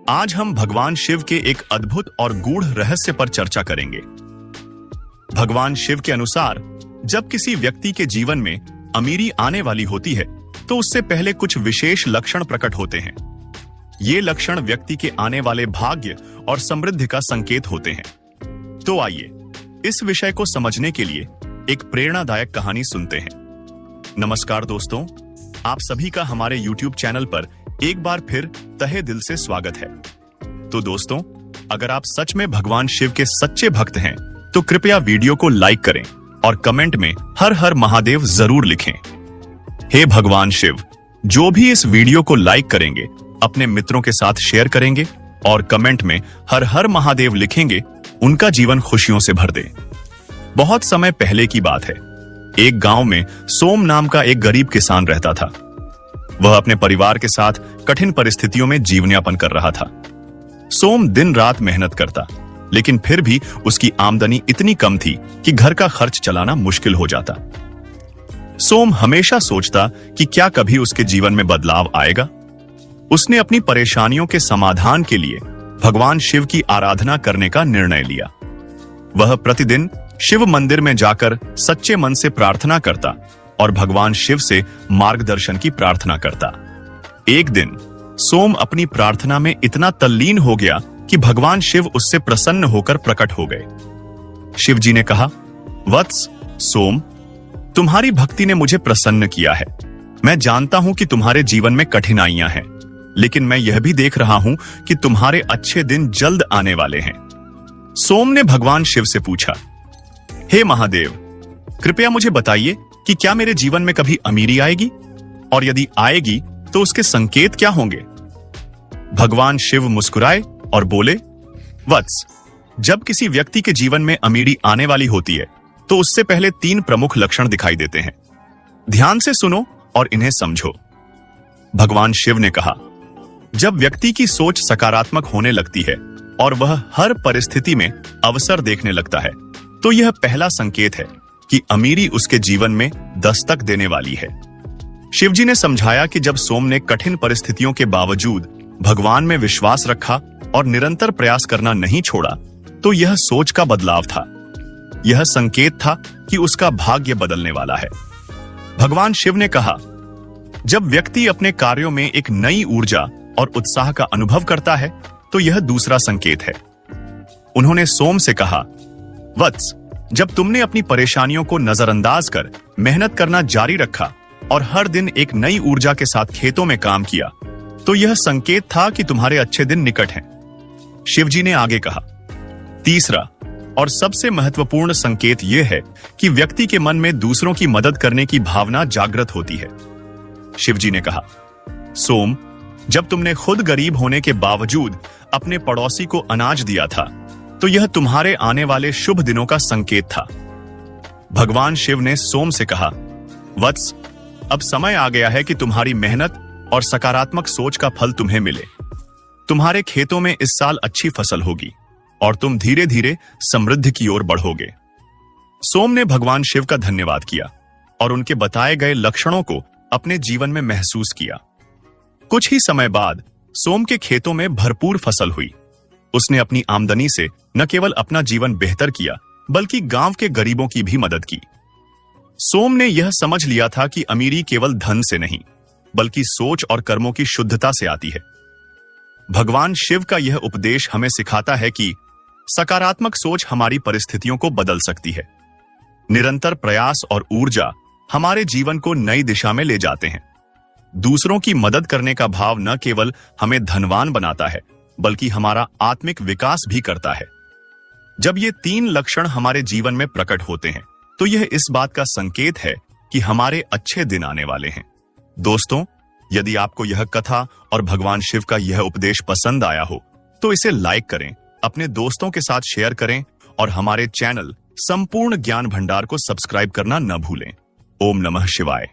आज हम भगवान शिव के एक अद्भुत और गूढ़ रहस्य पर चर्चा करेंगे। भगवान शिव के अनुसार जब किसी व्यक्ति के जीवन में अमीरी आने वाली होती है तो उससे पहले कुछ विशेष लक्षण प्रकट होते हैं। ये लक्षण व्यक्ति के आने वाले भाग्य और समृद्धि का संकेत होते हैं। तो आइए इस विषय को समझने के लिए एक प्रेरणादायक कहानी सुनते हैं। नमस्कार दोस्तों, आप सभी का हमारे YouTube चैनल पर एक बार फिर तहे दिल से स्वागत है। तो दोस्तों, अगर आप सच में भगवान शिव के सच्चे भक्त हैं तो कृपया वीडियो को लाइक करें और कमेंट में हर हर महादेव जरूर लिखें। हे भगवान शिव, जो भी इस वीडियो को लाइक करेंगे, अपने मित्रों के साथ शेयर करेंगे और कमेंट में हर हर महादेव लिखेंगे, उनका जीवन खुशियों से भर दे। बहुत समय पहले की बात है। एक गांव में सोम नाम का एक गरीब किसान रहता था। वह अपने परिवार के साथ कठिन परिस्थितियों में जीवन यापन कर रहा था। सोम दिन रात मेहनत करता, लेकिन फिर भी उसकी आमदनी इतनी कम थी कि घर का खर्च चलाना मुश्किल हो जाता। सोम हमेशा सोचता कि क्या कभी उसके जीवन में बदलाव आएगा। उसने अपनी परेशानियों के समाधान के लिए भगवान शिव की आराधना करने का निर्णय लिया। वह प्रतिदिन शिव मंदिर में जाकर सच्चे मन से प्रार्थना करता और भगवान शिव से मार्गदर्शन की प्रार्थना करता। एक दिन सोम अपनी प्रार्थना में इतना तल्लीन हो गया कि भगवान शिव उससे प्रसन्न होकर प्रकट हो गए। शिव जी ने कहा, वत्स सोम, तुम्हारी भक्ति ने मुझे प्रसन्न किया है। मैं जानता हूं कि तुम्हारे जीवन में कठिनाइयां हैं, लेकिन मैं यह भी देख रहा हूं कि तुम्हारे अच्छे दिन जल्द आने वाले हैं। सोम ने भगवान शिव से पूछा, हे महादेव, कृपया मुझे बताइए कि क्या मेरे जीवन में कभी अमीरी आएगी, और यदि आएगी तो उसके संकेत क्या होंगे। भगवान शिव मुस्कुराए और बोले, वत्स, जब किसी व्यक्ति के जीवन में अमीरी आने वाली होती है तो उससे पहले 3 प्रमुख लक्षण दिखाई देते हैं। ध्यान से सुनो और इन्हें समझो। भगवान शिव ने कहा, जब व्यक्ति की सोच सकारात्मक होने लगती है और वह हर परिस्थिति में अवसर देखने लगता है, तो यह पहला संकेत है कि अमीरी उसके जीवन में दस्तक देने वाली है। शिवजी ने समझाया कि जब सोम ने कठिन परिस्थितियों के बावजूद भगवान में विश्वास रखा और निरंतर प्रयास करना नहीं छोड़ा, तो यह सोच का बदलाव था। यह संकेत था कि उसका भाग्य बदलने वाला है। भगवान शिव ने कहा, जब व्यक्ति अपने कार्यों में एक नई ऊर्जा और उत्साह का अनुभव करता है तो यह दूसरा संकेत है। उन्होंने सोम से कहा, वत्स, जब तुमने अपनी परेशानियों को नजरअंदाज कर मेहनत करना जारी रखा और हर दिन एक नई ऊर्जा के साथ खेतों में काम किया, तो यह संकेत था कि तुम्हारे अच्छे दिन निकट हैं। शिवजी ने आगे कहा, तीसरा और सबसे महत्वपूर्ण संकेत यह है कि व्यक्ति के मन में दूसरों की मदद करने की भावना जागृत होती है। शिवजी ने कहा, सोम, जब तुमने खुद गरीब होने के बावजूद अपने पड़ोसी को अनाज दिया था, तो यह तुम्हारे आने वाले शुभ दिनों का संकेत था। भगवान शिव ने सोम से कहा, वत्स, अब समय आ गया है कि तुम्हारी मेहनत और सकारात्मक सोच का फल तुम्हें मिले। तुम्हारे खेतों में इस साल अच्छी फसल होगी और तुम धीरे धीरे समृद्धि की ओर बढ़ोगे। सोम ने भगवान शिव का धन्यवाद किया और उनके बताए गए लक्षणों को अपने जीवन में महसूस किया। कुछ ही समय बाद सोम के खेतों में भरपूर फसल हुई। उसने अपनी आमदनी से न केवल अपना जीवन बेहतर किया, बल्कि गांव के गरीबों की भी मदद की। सोम ने यह समझ लिया था कि अमीरी केवल धन से नहीं, बल्कि सोच और कर्मों की शुद्धता से आती है। भगवान शिव का यह उपदेश हमें सिखाता है कि सकारात्मक सोच हमारी परिस्थितियों को बदल सकती है। निरंतर प्रयास और ऊर्जा हमारे जीवन को नई दिशा में ले जाते हैं। दूसरों की मदद करने का भाव न केवल हमें धनवान बनाता है, बल्कि हमारा आत्मिक विकास भी करता है। जब ये 3 लक्षण हमारे जीवन में प्रकट होते हैं, तो यह इस बात का संकेत है कि हमारे अच्छे दिन आने वाले हैं। दोस्तों, यदि आपको यह कथा और भगवान शिव का यह उपदेश पसंद आया हो, तो इसे लाइक करें, अपने दोस्तों के साथ शेयर करें और हमारे चैनल संपूर्ण ज्ञान भंडार को सब्सक्राइब करना न भूलें। ओम नमः शिवाय।